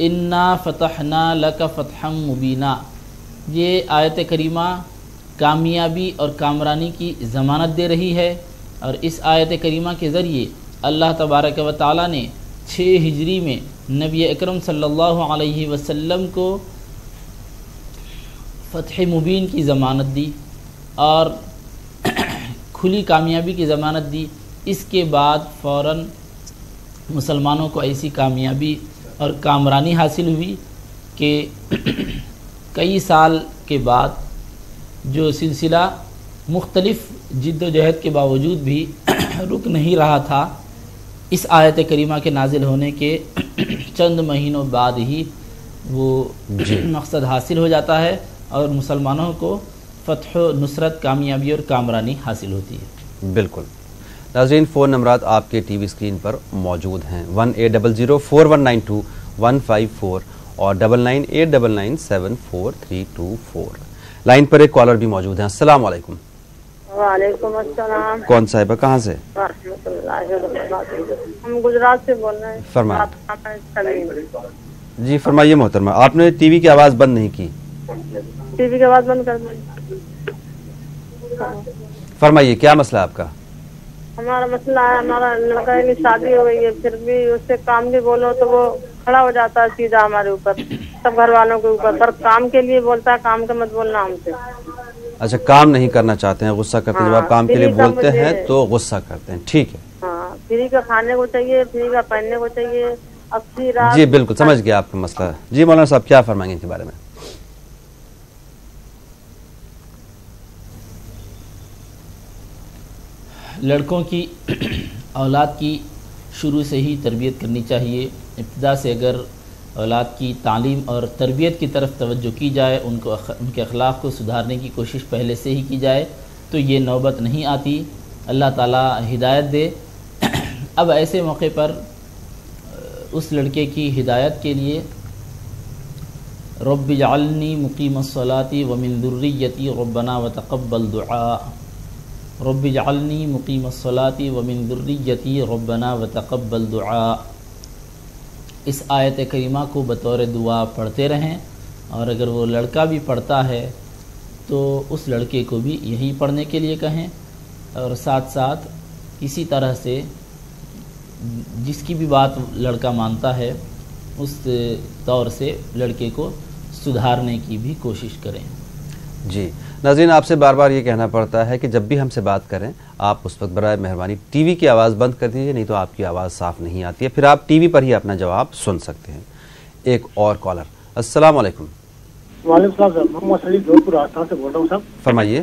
انا فتحنا لک فتحا مبینا، یہ آیت کریمہ کامیابی اور کامرانی کی ضمانت دے رہی ہے، اور اس آیت کریمہ کے ذریعے اللہ تبارک و تعالیٰ نے 6 ہجری میں نبی اکرم صلی اللہ علیہ وسلم کو فتح مبین کی ضمانت دی اور کھلی کامیابی کی ضمانت دی۔ اس کے بعد فوراً مسلمانوں کو ایسی کامیابی اور کامرانی حاصل ہوئی کہ کئی سال کے بعد جو سلسلہ مختلف جد و جہد کے باوجود بھی رک نہیں رہا تھا، اس آیت کریمہ کے نازل ہونے کے چند مہینوں بعد ہی وہ مقصد حاصل ہو جاتا ہے اور مسلمانوں کو فتح و نصرت، کامیابی اور کامرانی حاصل ہوتی ہے۔ بالکل ناظرین، فون نمبرات آپ کے ٹی وی اسکرین پر موجود ہیں 18004192 اور 9989974324۔ لائن پر ایک کالر بھی موجود ہیں۔ السلام علیکم۔ وعلیکم السلام۔ کون صاحبہ، کہاں سے؟ ہم گجرات سے بول رہے ہیں۔ فرمائیں۔ جی فرمائیے محترمہ، آپ نے ٹی وی کی آواز بند نہیں کی۔ ٹی وی کی آواز بند کر دیں۔ فرمائیے کیا مسئلہ آپ کا؟ ہمارا مسئلہ ہے، ہمارا لڑکا کی شادی ہو گئی ہے، پھر بھی اس سے کام بھی بولو تو وہ کھڑا ہو جاتا ہے سیدھا ہمارے اوپر، سب گھر والوں کے اوپر، پر کام کے لیے بولتا ہے کام کا مت بولنا ہم سے۔ اچھا، کام نہیں کرنا چاہتے ہیں، غصہ کرتے ہیں، جب آپ کام کے لیے بولتے ہیں تو غصہ کرتے ہیں، ٹھیک ہے۔ ہاں، فری کا کھانے کو چاہیے، فری کا پہننے کو چاہیے، اچھی رات۔ جی بالکل سمجھ گیا آپ کا مسئلہ۔ جی مولانا صاحب کیا فرمائیں گے ان کے بارے میں؟ لڑکوں کی اولاد کی شروع سے ہی تربیت کرنی چاہیے۔ ابتدا سے اگر اولاد کی تعلیم اور تربیت کی طرف توجہ کی جائے، ان کے اخلاق کو سدھارنے کی کوشش پہلے سے ہی کی جائے تو یہ نوبت نہیں آتی۔ اللہ تعالیٰ ہدایت دے۔ اب ایسے موقع پر اس لڑکے کی ہدایت کے لیے رب اجعلنی مقیم الصلاۃ ومن ذریتی ربنا وتقبل دعاء، رب اجعلنی مقیم الصلاۃ ومن ذریتی ربنا وتقبل دعاء، اس آیت کریمہ کو بطور دعا پڑھتے رہیں، اور اگر وہ لڑکا بھی پڑھتا ہے تو اس لڑکے کو بھی یہی پڑھنے کے لیے کہیں، اور ساتھ ساتھ اسی طرح سے جس کی بھی بات لڑکا مانتا ہے اس طور سے لڑکے کو سدھارنے کی بھی کوشش کریں۔ جی ناظرین، آپ سے بار بار یہ کہنا پڑتا ہے کہ جب بھی ہم سے بات کریں آپ اس وقت برائے مہربانی ٹی وی کی آواز بند کر دیجیے، نہیں تو آپ کی آواز صاف نہیں آتی ہے، پھر آپ ٹی وی پر ہی اپنا جواب سن سکتے ہیں۔ ایک اور کالر۔ السلام علیکم۔ وعلیکم السلام صاحب، محمد سلیم دھولپور راجستھان سے بول رہا ہوں صاحب۔ فرمائیے۔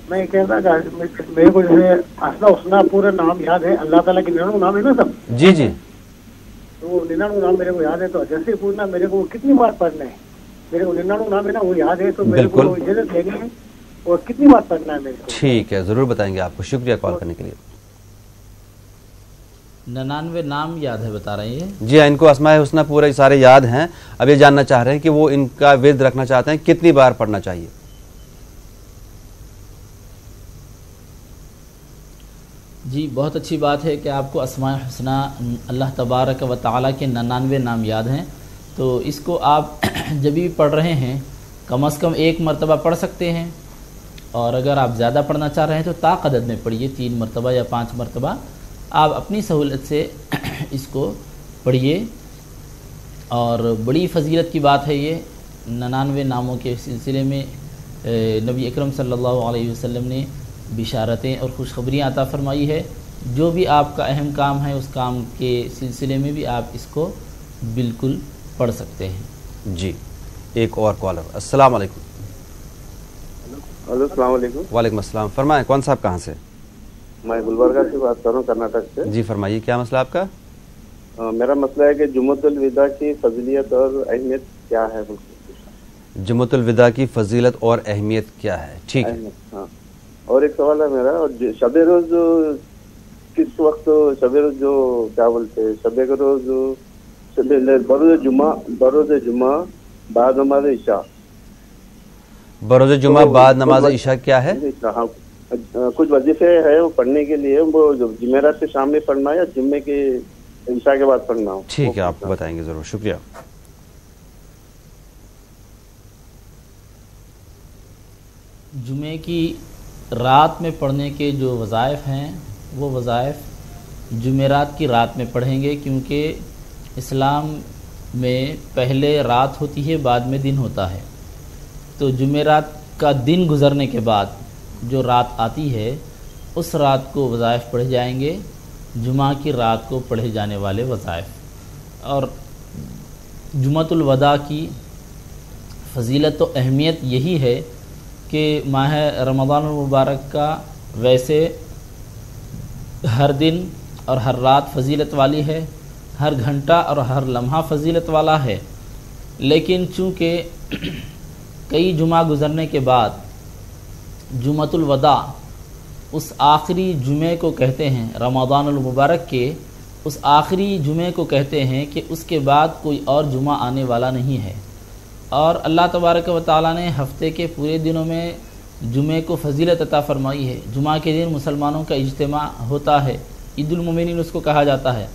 میں یہ کہہ رہا تھا کہ میرے کو جیسے اسنا حسنہ پورا نام یاد ہے، اللہ تعالیٰ کے 99 نام ہے نا صاحب؟ جی جی، تو 99 نام میرے کو یاد ہے، تو جیسے پورنا میرے کو کتنی بار پڑھنا ہے؟ میرے کو 99 نام ہے نا وہ یاد ہے، تو میرے کو اجازت لینی ہے اور کتنی بار پڑھنا ہے میرے کو؟ ٹھیک ہے، ضرور بتائیں گے آپ کو، شکریہ کال کرنے کے لیے۔ 99 نام یاد ہے بتا رہے ہیں؟ جی ہاں، ان کو اسماء حسنہ پورے سارے یاد ہیں، اب یہ جاننا چاہ رہے ہیں کہ وہ ان کا ورد رکھنا چاہتے ہیں، کتنی بار پڑھنا چاہیے؟ جی بہت اچھی بات ہے کہ آپ کو اسماء حسنہ اللہ تبارک و تعالیٰ کے 99 نام یاد ہیں، تو اس کو آپ جب بھی پڑھ رہے ہیں کم از کم 1 مرتبہ پڑھ سکتے ہیں، اور اگر آپ زیادہ پڑھنا چاہ رہے ہیں تو طاق عدد میں پڑھیے، 3 مرتبہ یا 5 مرتبہ آپ اپنی سہولت سے اس کو پڑھیے۔ اور بڑی فضیلت کی بات ہے یہ 99 ناموں کے سلسلے میں نبی اکرم صلی اللہ علیہ وسلم نے بشارتیں اور خوشخبریاں عطا فرمائی ہے۔ جو بھی آپ کا اہم کام ہے اس کام کے سلسلے میں بھی آپ اس کو بالکل پڑھ سکتے ہیں۔ جی ایک اور کالر۔ السلام علیکم۔ ہلو السلام علیکم۔ وعلیکم السلام، فرمائیں کون صاحب کہاں سے؟ میں گلبرگہ سے بات کر رہا ہوں، کرناٹک سے۔ جی فرمائیے کیا مسئلہ آپ کا؟ میرا مسئلہ ہے کہ جمعۃ الوداع کی فضیلت اور اہمیت کیا ہے؟ جمعۃ الوداع کی فضیلت اور اہمیت کیا ہے؟ ٹھیک ہے۔ ہاں، اور ایک سوال ہے میرا، اور شب روز کس وقت، شب روز جو کیا بولتے ہیں، شب روز بروز جمعہ بعد نماز عشاء، بروز جمعہ بعد نماز عشاء کیا ہے؟ ہاں، کچھ وظیفے ہیں وہ پڑھنے کے لیے، وہ جمعرات کے شام میں پڑھنا ہے یا جمعے کے عشاء کے بعد پڑھنا ہو. ٹھیک ہے، آپ کو بتائیں گے ضرور. شکریہ. جمعے کی رات میں پڑھنے کے جو وظائف ہیں وہ وظائف جمعرات کی رات میں پڑھیں گے، کیونکہ اسلام میں پہلے رات ہوتی ہے بعد میں دن ہوتا ہے. تو جمعرات کا دن گزرنے کے بعد جو رات آتی ہے اس رات کو وظائف پڑھے جائیں گے، جمعہ کی رات کو پڑھے جانے والے وظائف. اور جمعۃ الوداع کی فضیلت و اہمیت یہی ہے کہ ماہ رمضان المبارک کا ویسے ہر دن اور ہر رات فضیلت والی ہے، ہر گھنٹہ اور ہر لمحہ فضیلت والا ہے، لیکن چونکہ کئی جمعہ گزرنے کے بعد جمعۃ الوداع اس آخری جمعے کو کہتے ہیں، رمضان المبارک کے اس آخری جمعے کو کہتے ہیں کہ اس کے بعد کوئی اور جمعہ آنے والا نہیں ہے. اور اللہ تبارک و تعالیٰ نے ہفتے کے پورے دنوں میں جمعے کو فضیلت عطا فرمائی ہے. جمعہ کے دن مسلمانوں کا اجتماع ہوتا ہے، عید المومنین اس کو کہا جاتا ہے.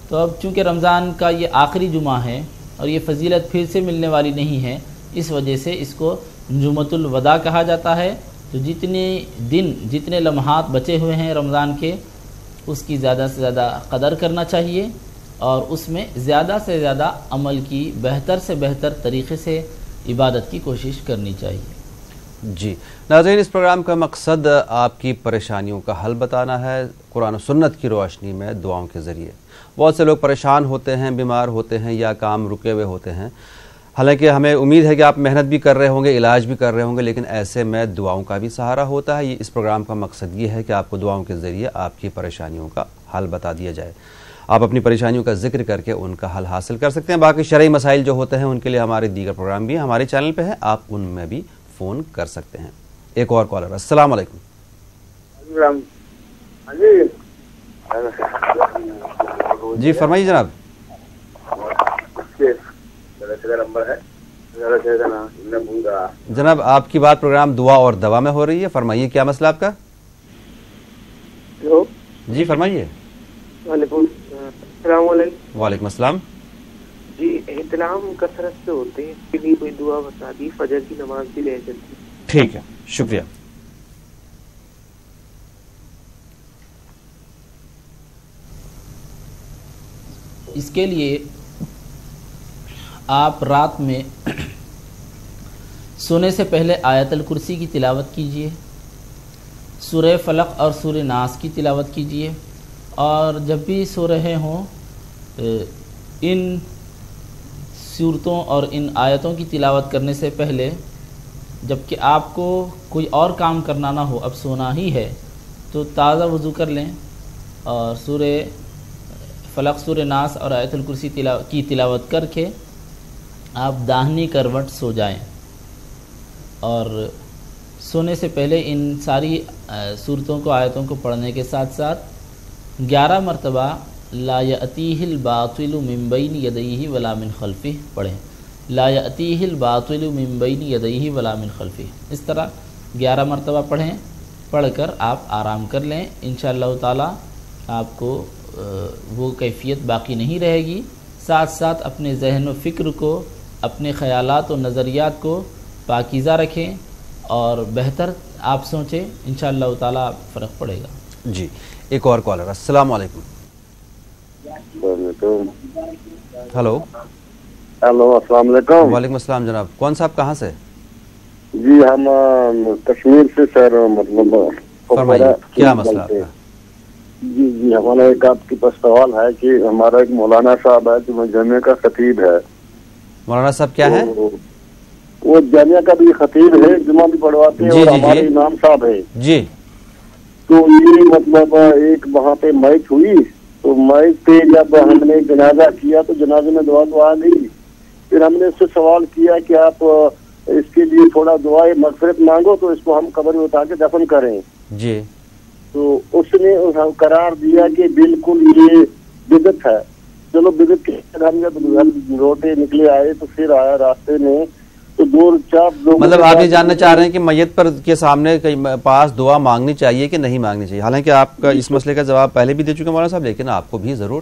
تو اب چونکہ رمضان کا یہ آخری جمعہ ہے اور یہ فضیلت پھر سے ملنے والی نہیں ہے، اس وجہ سے اس کو جمعۃ الوداع کہا جاتا ہے. تو جتنے دن جتنے لمحات بچے ہوئے ہیں رمضان کے، اس کی زیادہ سے زیادہ قدر کرنا چاہیے اور اس میں زیادہ سے زیادہ عمل کی بہتر سے بہتر طریقے سے عبادت کی کوشش کرنی چاہیے. جی ناظرین، اس پروگرام کا مقصد آپ کی پریشانیوں کا حل بتانا ہے قرآن و سنت کی روشنی میں دعاؤں کے ذریعے. بہت سے لوگ پریشان ہوتے ہیں، بیمار ہوتے ہیں یا کام رکے ہوئے ہوتے ہیں. حالانکہ ہمیں امید ہے کہ آپ محنت بھی کر رہے ہوں گے، علاج بھی کر رہے ہوں گے، لیکن ایسے میں دعاؤں کا بھی سہارا ہوتا ہے. اس پروگرام کا مقصد یہ ہے کہ آپ کو دعاؤں کے ذریعے آپ کی پریشانیوں کا حل بتا دیا جائے. آپ اپنی پریشانیوں کا ذکر کر کے ان کا حل حاصل کر سکتے ہیں. باقی شرعی مسائل جو ہوتے ہیں ان کے لیے ہمارے دیگر پروگرام بھی ہمارے چینل پہ ہیں، آپ ان میں بھی فون کر سکتے ہیں. ایک اور کالر. السلام علیکم. جی فرمائیے جناب. جناب آپ کی بات پروگرام دعا اور دوا میں ہو رہی ہے، فرمائیے کیا مسئلہ آپ کا؟ ہلو جی فرمائیے. السلام علیکم. وعلیکم السلام. جی احتلام کثرت سے ہوتے ہیں، اس کے لیے کوئی دعا بتا دی، فجر کی نماز بھی لے چلتی. ٹھیک ہے، شکریہ. اس کے لیے آپ رات میں سونے سے پہلے آیت الکرسی کی تلاوت کیجئے، سورہ فلق اور سورہ ناس کی تلاوت کیجئے، اور جب بھی سو رہے ہوں ان صورتوں اور ان آیتوں کی تلاوت کرنے سے پہلے، جب کہ آپ کو کوئی اور کام کرنا نہ ہو، اب سونا ہی ہے، تو تازہ وضو کر لیں اور سورہ فلق، سورہ ناس اور آیت الکرسی کی تلاوت کر کے آپ داہنی کروٹ سو جائیں. اور سونے سے پہلے ان ساری صورتوں کو، آیتوں کو پڑھنے کے ساتھ ساتھ 11 مرتبہ لا یأتیہ الباطل من بین یدیہ ولا من خلفہ پڑھیں. لا یأتیہ الباطل من بین یدیہ ولا من خلفہ، اس طرح 11 مرتبہ پڑھیں. پڑھ کر آپ آرام کر لیں. انشاءاللہ تعالی آپ کو وہ کیفیت باقی نہیں رہے گی. ساتھ ساتھ اپنے ذہن و فکر کو، اپنے خیالات و نظریات کو پاکیزہ رکھیں اور بہتر آپ سوچیں، انشاءاللہ تعالی فرق پڑے گا. جی ایک اور کالر. السلام علیکم. ہلو. ہلو السلام علیکم. وعلیکم السلام جناب. کون صاحب کہاں سے؟ جی ہم کشمیر سے سر، مطلب فرمائیے کیا مسئلہ آپ کا؟ جی ہمارا ایک آپ کے پاس سوال ہے کہ ہمارا ایک مولانا صاحب ہے جو جامعہ کا خطیب ہے. مولانا صاحب کیا ہے؟ وہ جامعہ کا بھی خطیب ہے، جمعہ بھی پڑھواتے ہیں، اور ہمارے امام صاحب ہے. جی تو یہ مطلب ایک وہاں پہ میچ ہوئی، تو میچ پہ جب ہم نے جنازہ کیا تو جنازے میں دعا آ گئی. پھر ہم نے اس سے سوال کیا کہ آپ اس کے لیے تھوڑا دعائے مغفرت مانگو تو اس کو ہم قبر میں اتار کے دفن کریں. جی تو اس نے قرار دیا کہ بالکل یہ بدعت ہے. چلو بدعت کے ہم جب روٹے نکلے آئے تو پھر آیا راستے میں تو 2-4 لوگ، مطلب آپ یہ جاننا چاہ رہے ہیں کہ میت پر کے سامنے پاس دعا مانگنی چاہیے کہ نہیں مانگنی چاہیے؟ حالانکہ آپ کا اس مسئلے کا جواب پہلے بھی دے چکے مولانا صاحب، لیکن آپ کو بھی ضرور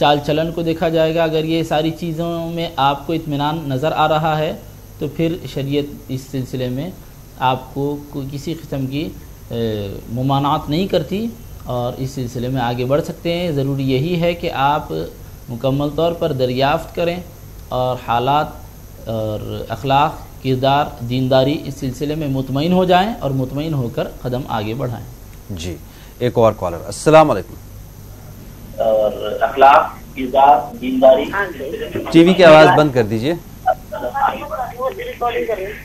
چال چلن کو دیکھا جائے گا. اگر یہ ساری چیزوں میں آپ کو اطمینان نظر آ رہا ہے تو پھر شریعت اس سلسلے میں آپ کو کسی قسم کی ممانعت نہیں کرتی اور اس سلسلے میں آگے بڑھ سکتے ہیں. ضروری یہی ہے کہ آپ مکمل طور پر دریافت کریں اور حالات اور اخلاق، کردار، دینداری اس سلسلے میں مطمئن ہو جائیں اور مطمئن ہو کر قدم آگے بڑھائیں. جی ایک اور کالر. السلام علیکم. اور اخلاق، کردار، دینداری. ٹی وی کی آواز بند کر دیجئے.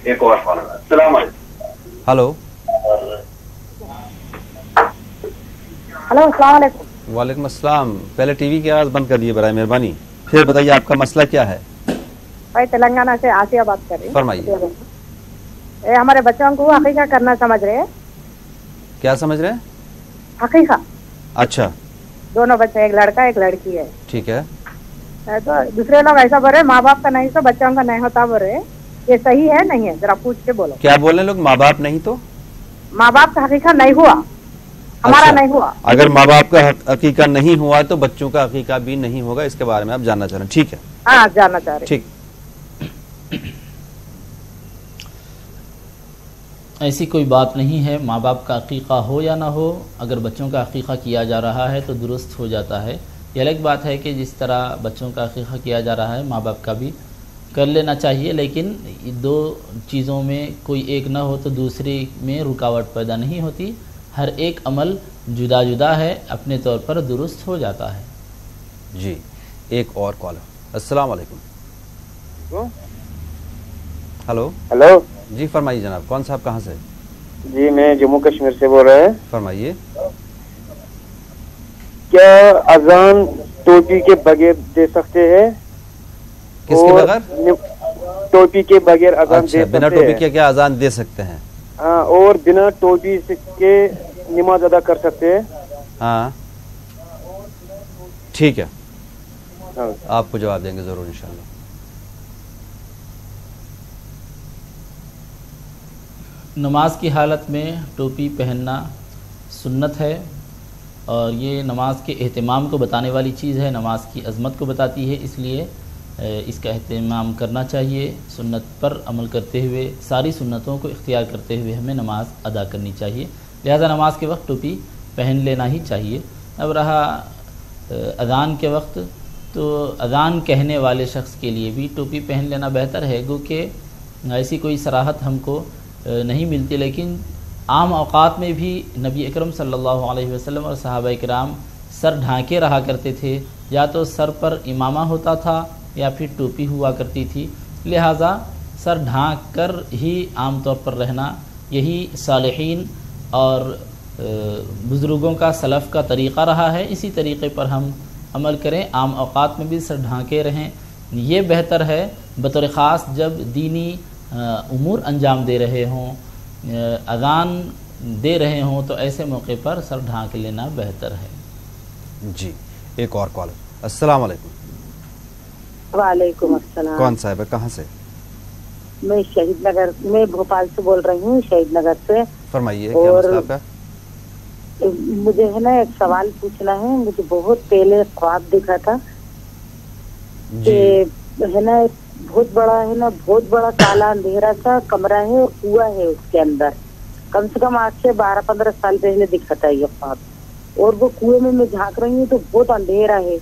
ایک اور کالر. السلام علیکم. ہلو. ہلو السلام علیکم. وعلیکم السلام. پہلے ٹی وی کی آواز بند کر دیجیے برائے مہربانی. پھر بتائیے آپ کا مسئلہ کیا ہے. بھائی تلنگانہ سے آسیہ بات کر رہی ہوں. فرمائیے. ہمارے بچوں کو عقیقہ کرنا سمجھ رہے ہیں. کیا سمجھ رہے ہیں؟ عقیقہ. اچھا. دونوں بچے، ایک لڑکا ایک لڑکی ہے. ٹھیک ہے. تو دوسرے لوگ ایسا بول رہے ماں باپ کا نہیں تو بچوں کا نہیں ہوتا بول رہے. یہ صحیح ہے نہیں ہے؟ ذرا پوچھ کے بولو. کیا بول رہے ہیں لوگ؟ ماں باپ نہیں تو ماں باپ کا عقیقہ نہیں ہوا، ہمارا نہیں ہوا. اگر ماں باپ کا عقیقہ نہیں ہوا تو بچوں کا عقیقہ بھی نہیں ہوگا. اس کے بارے میں آپ جاننا چاہ رہے ہیں. ٹھیک ہے. ہاں جاننا چاہ رہے. ٹھیک. ایسی کوئی بات نہیں ہے. ماں باپ کا عقیقہ ہو یا نہ ہو، اگر بچوں کا عقیقہ کیا جا رہا ہے تو درست ہو جاتا ہے. یہ الگ بات ہے کہ جس طرح بچوں کا عقیقہ کیا جا رہا ہے ماں باپ کا بھی کر لینا چاہیے، لیکن دو چیزوں میں کوئی ایک نہ ہو تو دوسری میں رکاوٹ پیدا نہیں ہوتی. ہر ایک عمل جدا جدا ہے، اپنے طور پر درست ہو جاتا ہے. جی ایک اور کالر. السلام علیکم. ہلو. ہلو. جی فرمائیے جناب. کون صاحب کہاں سے؟ جی میں جموں کشمیر سے بول رہے ہیں. فرمائیے. کیا اذان ٹوپی کے بغیر دے سکتے ہیں؟ کس کے بغیر؟ ٹوپی کے بغیر اذان دے اچھا، سکتے بنا ٹوپی کے کیا اذان دے سکتے ہیں؟ ہاں، اور بنا ٹوپی کے نماز ادا کر سکتے ہیں؟ ہاں ٹھیک ہے، ہاں. آپ کو جواب دیں گے ضرور انشاءاللہ. نماز کی حالت میں ٹوپی پہننا سنت ہے اور یہ نماز کے اہتمام کو بتانے والی چیز ہے، نماز کی عظمت کو بتاتی ہے. اس لیے اس کا اہتمام کرنا چاہیے. سنت پر عمل کرتے ہوئے، ساری سنتوں کو اختیار کرتے ہوئے ہمیں نماز ادا کرنی چاہیے. لہذا نماز کے وقت ٹوپی پہن لینا ہی چاہیے. اب رہا اذان کے وقت، تو اذان کہنے والے شخص کے لیے بھی ٹوپی پہن لینا بہتر ہے، گو کہ ایسی کوئی صراحت ہم کو نہیں ملتی، لیکن عام اوقات میں بھی نبی اکرم صلی اللہ علیہ وسلم اور صحابہ کرام سر ڈھانکے رہا کرتے تھے. یا تو سر پر امامہ ہوتا تھا یا پھر ٹوپی ہوا کرتی تھی. لہٰذا سر ڈھانک کر ہی عام طور پر رہنا یہی صالحین اور بزرگوں کا سلف کا طریقہ رہا ہے. اسی طریقے پر ہم عمل کریں، عام اوقات میں بھی سر ڈھانکے رہیں. یہ بہتر ہے بطور خاص جب دینی امور انجام دے رہے ہوں، اذان دے رہے ہوں، تو ایسے موقع پر سر ڈھانک لینا بہتر ہے. جی ایک اور کالر. السلام علیکم. وعلیکم السلام. کون صاحب ہے، کہاں سے؟ میں شہید نگر، میں بھوپال سے بول رہی ہوں، شہید نگر سے. فرمائیے کیا مسئلہ آپ کا؟ مجھے ہے نا ایک سوال پوچھنا ہے. مجھے بہت پہلے خواب دیکھا تھا کہ ہے نا بہت بڑا کالا اندھیرا سا کمرہ ہے اور کنواں ہے اس کے اندر. کم سے کم آج سے 12-15 سال پہلے دکھا تھا یہ خواب. اور وہ کنویں میں جھانک رہی ہوں تو بہت اندھیرا ہے،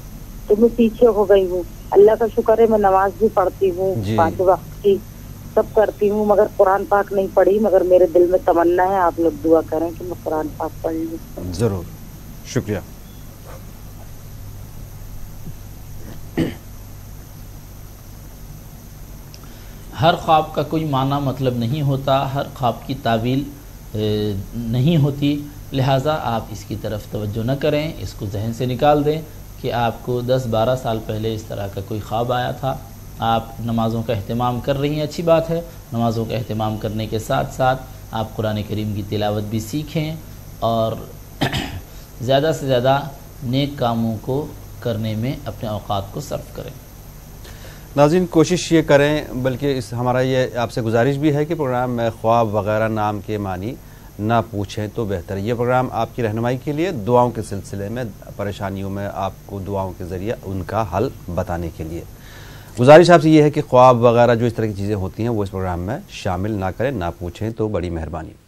تو میں پیچھے ہو گئی ہوں. اللہ کا شکر ہے میں نماز بھی پڑھتی ہوں، 5 وقت کی سب کرتی ہوں، مگر قرآن پاک نہیں پڑھی. مگر میرے دل میں تمنا ہے، آپ لوگ دعا کریں کہ میں قرآن پاک پڑھ لوں. ضرور، شکریہ. ہر خواب کا کوئی معنی مطلب نہیں ہوتا، ہر خواب کی تعویل نہیں ہوتی. لہٰذا آپ اس کی طرف توجہ نہ کریں، اس کو ذہن سے نکال دیں کہ آپ کو 10-12 سال پہلے اس طرح کا کوئی خواب آیا تھا. آپ نمازوں کا اہتمام کر رہی ہیں، اچھی بات ہے. نمازوں کا اہتمام کرنے کے ساتھ ساتھ آپ قرآن کریم کی تلاوت بھی سیکھیں اور زیادہ سے زیادہ نیک کاموں کو کرنے میں اپنے اوقات کو صرف کریں. ناظرین کوشش یہ کریں، بلکہ ہمارا یہ آپ سے گزارش بھی ہے کہ پروگرام میں خواب وغیرہ نام کے معنی نہ پوچھیں تو بہتر ہے۔ یہ پروگرام آپ کی رہنمائی کے لیے، دعاؤں کے سلسلے میں، پریشانیوں میں آپ کو دعاؤں کے ذریعے ان کا حل بتانے کے لیے۔ گزارش آپ سے یہ ہے کہ خواب وغیرہ جو اس طرح کی چیزیں ہوتی ہیں وہ اس پروگرام میں شامل نہ کریں، نہ پوچھیں تو بڑی مہربانی۔